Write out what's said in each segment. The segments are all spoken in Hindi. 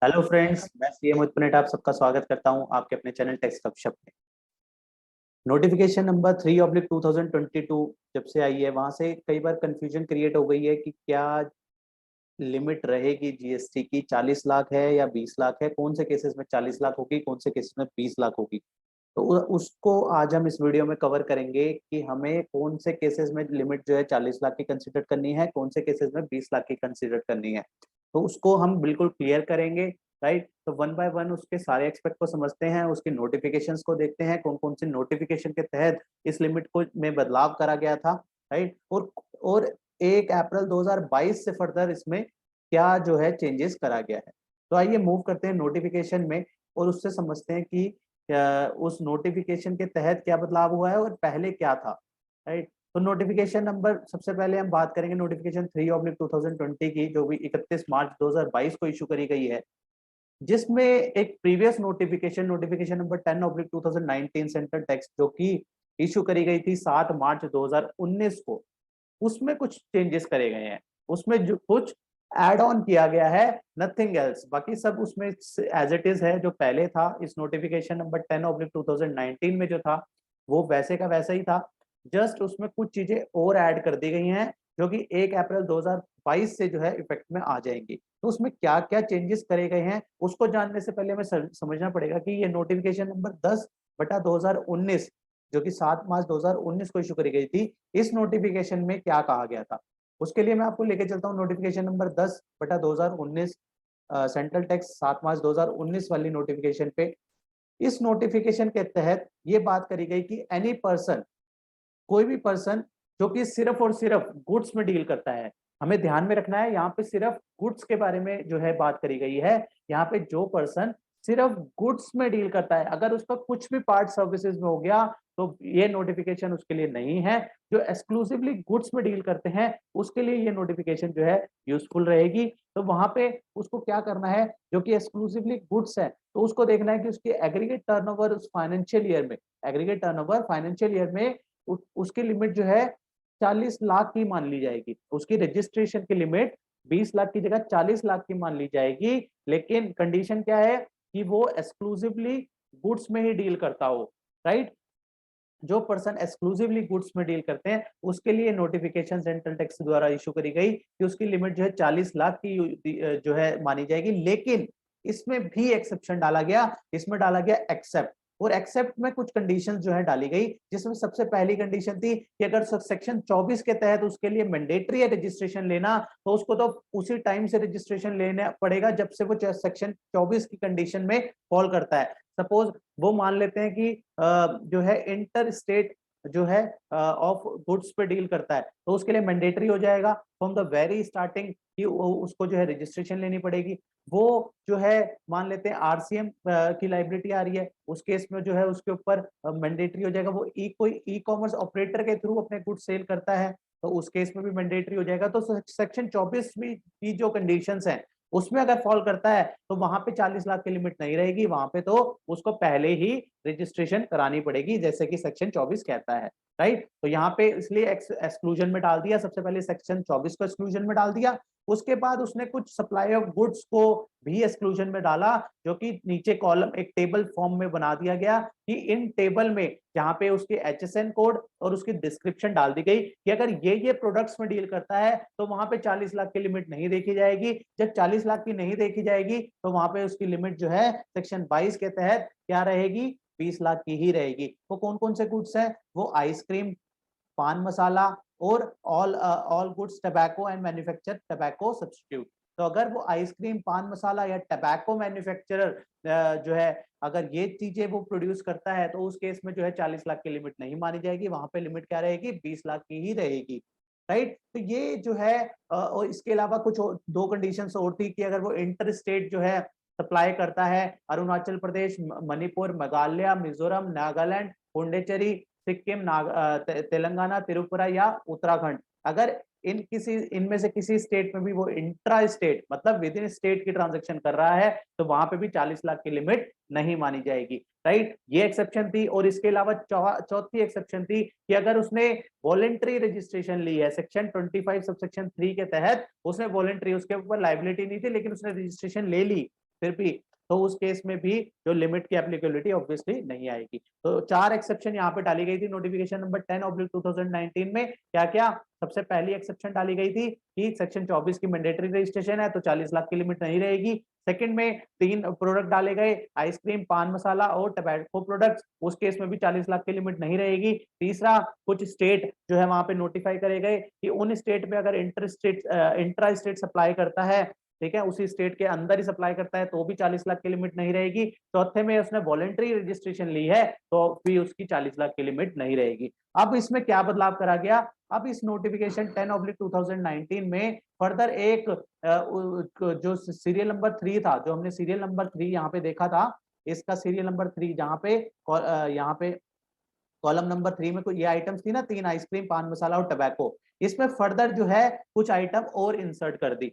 हेलो फ्रेंड्स, मैं सीएम उत्पन्नेट आप सबका स्वागत करता हूं आपके अपने चैनल टेक्स्ट गपशप में। नोटिफिकेशन नंबर 3/2022 जब से आई है वहां से कई बार कंफ्यूजन क्रिएट हो गई है कि क्या लिमिट रहेगी जीएसटी की 40 लाख है या 20 लाख है, कौन से केसेस में 40 लाख होगी, कौन से केसेस में 20 लाख होगी। तो उसको आज हम इस वीडियो में कवर करेंगे कि हमें कौन से केसेस में लिमिट जो है 40 लाख की कंसिडर करनी है, कौन से केसेस में 20 लाख की कंसिडर करनी है। तो उसको हम बिल्कुल क्लियर करेंगे। राइट, तो वन बाय वन उसके सारे एक्सपेक्ट को समझते हैं, उसकी नोटिफिकेशंस को देखते हैं, कौन कौन सी नोटिफिकेशन के तहत इस लिमिट को में बदलाव करा गया था। राइट, और 1 अप्रैल 2022 से फर्दर इसमें क्या जो है चेंजेस करा गया है। तो आइए मूव करते हैं नोटिफिकेशन में और उससे समझते हैं कि उस नोटिफिकेशन के तहत क्या बदलाव हुआ है और पहले क्या था। राइट, तो नोटिफिकेशन नंबर सबसे पहले हम बात करेंगे नोटिफिकेशन 3/2020 की, जो भी 31 मार्च 2022 को इशू करी गई है, जिसमें एक previous notification notification number 10/2019 central tax जो कि इशू करी गई थी 7 मार्च 2019 को, उसमें कुछ चेंजेस करे गए हैं। उसमें जो कुछ एड ऑन किया गया है, नथिंग एल्स, बाकी सब उसमें एज इट इज है। जो पहले था इस नोटिफिकेशन नंबर 10/2019 में जो था वो वैसे का वैसा ही था, जस्ट उसमें कुछ चीजें और ऐड कर दी गई हैं जो कि 1 अप्रैल 2022 से जो है इफेक्ट में आ जाएंगी। तो उसमें क्या क्या चेंजेस करे गए हैं उसको जानने से पहले हमें समझना पड़ेगा कि ये नोटिफिकेशन नंबर 10/2019 जो कि 7 मार्च 2019 को इशू करी गई थी, इस नोटिफिकेशन में क्या कहा गया था। उसके लिए मैं आपको लेके चलता हूँ नोटिफिकेशन नंबर 10/2019 सेंट्रल टैक्स 7 मार्च 2019 वाली नोटिफिकेशन पे। इस नोटिफिकेशन के तहत ये बात करी गई कि एनी पर्सन, कोई भी पर्सन जो कि सिर्फ और सिर्फ गुड्स में डील करता है, हमें ध्यान में रखना है यहाँ पे सिर्फ गुड्स के बारे में जो है बात करी गई है। यहाँ पे जो पर्सन सिर्फ गुड्स में डील करता है, अगर उसका कुछ भी पार्ट सर्विसेज में हो गया तो ये नोटिफिकेशन उसके लिए नहीं है। जो एक्सक्लूसिवली गुड्स में डील करते हैं उसके लिए ये नोटिफिकेशन जो है यूजफुल रहेगी। तो वहां पे उसको क्या करना है, जो कि एक्सक्लूसिवली गुड्स है तो उसको देखना है कि उसकी एग्रीगेट टर्नओवर उस फाइनेंशियल ईयर में, एग्रीगेट टर्नओवर फाइनेंशियल ईयर में उसकी लिमिट जो है 40 लाख की मान ली जाएगी। उसकी रजिस्ट्रेशन की लिमिट 20 लाख की जगह 40 लाख की मान ली जाएगी। लेकिन कंडीशन क्या है कि वो एक्सक्लूसिवली गुड्स में ही डील करता हो। राइट, जो पर्सन एक्सक्लूसिवली गुड्स में डील करते हैं उसके लिए नोटिफिकेशन सेंट्रल टैक्स द्वारा इशू करी गई कि उसकी लिमिट जो है 40 लाख की जो है मानी जाएगी। लेकिन इसमें भी एक्सेप्शन डाला गया, इसमें डाला गया एक्सेप्ट, और एक्सेप्ट में कुछ कंडीशंस जो है डाली गई, जिसमें सबसे पहली कंडीशन थी कि अगर सेक्शन 24 के तहत उसके लिए मैंडेटरी है रजिस्ट्रेशन लेना, तो उसको तो उसी टाइम से रजिस्ट्रेशन लेना पड़ेगा जब से वो सेक्शन 24 की कंडीशन में फॉल करता है। सपोज वो मान लेते हैं कि जो है इंटर स्टेट जो है ऑफ गुड्स पे डील करता है, तो उसके लिए मैंडेटरी हो जाएगा फ्रॉम द वेरी स्टार्टिंग कि उसको जो है रजिस्ट्रेशन लेनी पड़ेगी। वो जो है मान लेते हैं आरसीएम की लाइबिलिटी आ रही है, उस केस में जो है उसके ऊपर मैंडेटरी हो जाएगा। वो कोई ई कॉमर्स ऑपरेटर के थ्रू अपने गुड्स सेल करता है तो उस केस में भी मैंडेटरी हो जाएगा। तो सेक्शन 24 में की जो कंडीशंस हैं उसमें अगर फॉल करता है तो वहां पे 40 लाख की लिमिट नहीं रहेगी, वहां पे तो उसको पहले ही रजिस्ट्रेशन करानी पड़ेगी जैसे कि सेक्शन 24 कहता है। राइट, तो यहाँ पे इसलिए एक्सक्लूजन में डाल दिया, सबसे पहले सेक्शन 24 को एक्सक्लूजन में डाल दिया। उसके बाद उसने कुछ सप्लाई ऑफ गुड्स को भी एक्सक्लूजन में डाला, जो कि नीचे कॉलम एक टेबल फॉर्म में बना दिया गया कि इन टेबल में जहां पे उसके एचएसएन कोड और उसकी डिस्क्रिप्शन डाल दी गई कि अगर ये प्रोडक्ट्स में डील करता है तो वहां पे 40 लाख की लिमिट नहीं देखी जाएगी। जब 40 लाख की नहीं देखी जाएगी तो वहां पे उसकी लिमिट जो है सेक्शन 22 के तहत क्या रहेगी, 20 लाख की ही रहेगी। वो कौन कौन से गुड्स हैं, वो आइसक्रीम, पान मसाला और all goods tobacco and manufacture tobacco substitute. तो अगर वो आइसक्रीम, पान मसाला या टबैको मैन्युफैक्चरर जो है अगर ये चीजें वो प्रोड्यूस करता है तो उस केस में जो है 40 लाख की लिमिट नहीं मानी जाएगी, वहां पे लिमिट क्या रहेगी, 20 लाख की ही रहेगी। राइट, तो ये जो है और इसके अलावा कुछ दो कंडीशंस और थी कि अगर वो इंटर स्टेट जो है सप्लाई करता है, अरुणाचल प्रदेश, मणिपुर, मेघालय, मिजोरम, नागालैंड, पुडुचेरी, सिक्किम, तेलंगाना, त्रिपुरा या उत्तराखंड, अगर इनमें से किसी स्टेट में भी वो इंट्रा स्टेट मतलब विद इन स्टेट की ट्रांजेक्शन कर रहा है तो वहां पे भी 40 लाख की लिमिट नहीं मानी जाएगी। राइट, ये एक्सेप्शन थी। और इसके अलावा चौथी एक्सेप्शन थी कि अगर उसने वॉलेंट्री रजिस्ट्रेशन ली है सेक्शन 25 सबसेक्शन 3 के तहत, उसने वॉलेंट्री, उसके ऊपर लाइबिलिटी नहीं थी लेकिन उसने रजिस्ट्रेशन ले ली, फिर भी तो उस केस में भी जो लिमिट की एप्लीकेबिलिटी ऑब्वियसली नहीं आएगी। तो 4 एक्सेप्शन यहाँ पे डाली गई थी नोटिफिकेशन नंबर 10/2019 में। क्या क्या? सबसे पहली एक्सेप्शन डाली गई थी कि सेक्शन 24 की मैंडेटरी रजिस्ट्रेशन है तो 40 लाख की लिमिट नहीं रहेगी। सेकंड में 3 प्रोडक्ट डाले गए, आइसक्रीम, पान मसाला और टबैको प्रोडक्ट्स, उस केस में भी 40 लाख की लिमिट नहीं रहेगी। तीसरा, कुछ स्टेट जो है वहां पे नोटिफाई करे गए कि उन स्टेट में अगर इंट्रा स्टेट सप्लाई करता है, ठीक है, उसी स्टेट के अंदर ही सप्लाई करता है तो भी 40 लाख की लिमिट नहीं रहेगी। चौथे में उसने वॉलंटरी रजिस्ट्रेशन ली है तो भी उसकी 40 लाख की लिमिट नहीं रहेगी। अब इसमें क्या बदलाव करा गया? अब इस नोटिफिकेशन 10/2019 में फर्दर एक जो सीरियल नंबर 3 था, जो हमने सीरियल नंबर 3 यहाँ पे देखा था, इसका सीरियल नंबर 3 यहाँ पे कॉलम नंबर 3 में कोई ये आइटम्स थी ना, 3 आइसक्रीम, पान मसाला और टबैको, इसमें फर्दर जो है कुछ आइटम और इंसर्ट कर दी,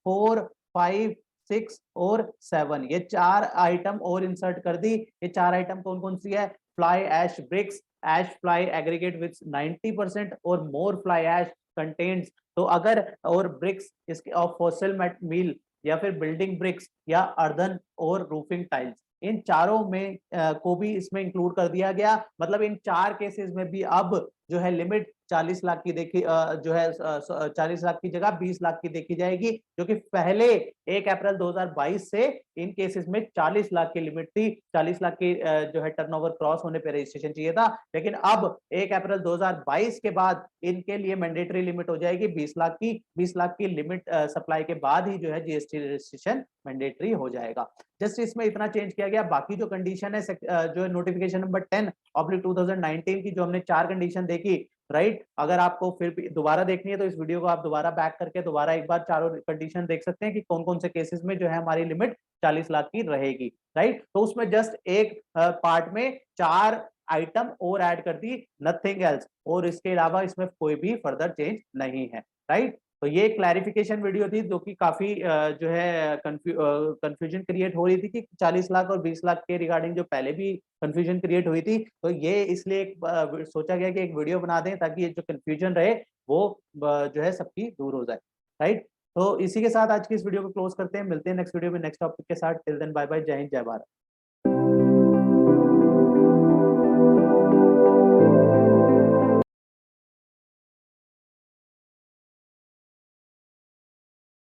4, 5, 6 और 7, ये 4 आइटम और इंसर्ट कर दी। ये 4 आइटम कौन कौन सी है? Fly ash bricks, ash fly aggregate with 90% और मोर फ्लाई ऐश कंटेन्स। तो अगर और ब्रिक्स इसके ऑफ फॉसिल मील या फिर बिल्डिंग ब्रिक्स या अर्दन और रूफिंग टाइल्स, इन चारों में को भी इसमें इंक्लूड कर दिया गया। मतलब इन 4 केसेस में भी अब जो है लिमिट 40 लाख की देखी जो है 40 लाख की जगह 20 लाख की देखी जाएगी, जो कि पहले 1 अप्रैल 2022 से इन केसेस में 40 लाख की लिमिट थी। 40 लाख की जो है टर्नओवर क्रॉस होने पे रजिस्ट्रेशन चाहिए था, लेकिन अब 1 अप्रैल 2022 के बाद इनके लिए मैंडेटरी लिमिट हो जाएगी 20 लाख की। 20 लाख की लिमिट सप्लाई के बाद ही जो है जीएसटी रजिस्ट्रेशन मैंडेटरी हो जाएगा। जस्ट इसमें इतना चेंज किया गया। बाकी जो कंडीशन है जो नोटिफिकेशन नंबर 10/2019 की जो हमने 4 कंडीशन देखी, राइट, अगर आपको फिर भी दोबारा देखनी है तो इस वीडियो को आप दोबारा बैक करके दोबारा एक बार चारों कंडीशन देख सकते हैं कि कौन कौन से केसेस में जो है हमारी लिमिट 40 लाख की रहेगी, राइट। तो उसमें जस्ट एक पार्ट में 4 आइटम और ऐड कर दी, नथिंग एल्स, और इसके अलावा इसमें कोई भी फर्दर चेंज नहीं है, राइट। तो ये क्लैरिफिकेशन वीडियो थी जो कि काफी जो है कंफ्यूजन क्रिएट हो रही थी कि 40 लाख और 20 लाख के रिगार्डिंग जो पहले भी कंफ्यूजन क्रिएट हुई थी। तो ये इसलिए सोचा गया कि एक वीडियो बना दें ताकि ये जो कंफ्यूजन रहे वो जो है सबकी दूर हो जाए, राइट। तो इसी के साथ आज की इस वीडियो को क्लोज करते हैं। मिलते हैं नेक्स्ट वीडियो में नेक्स्ट टॉपिक के साथ। टिल देन बाय बाय, जय हिंद, जय भारत।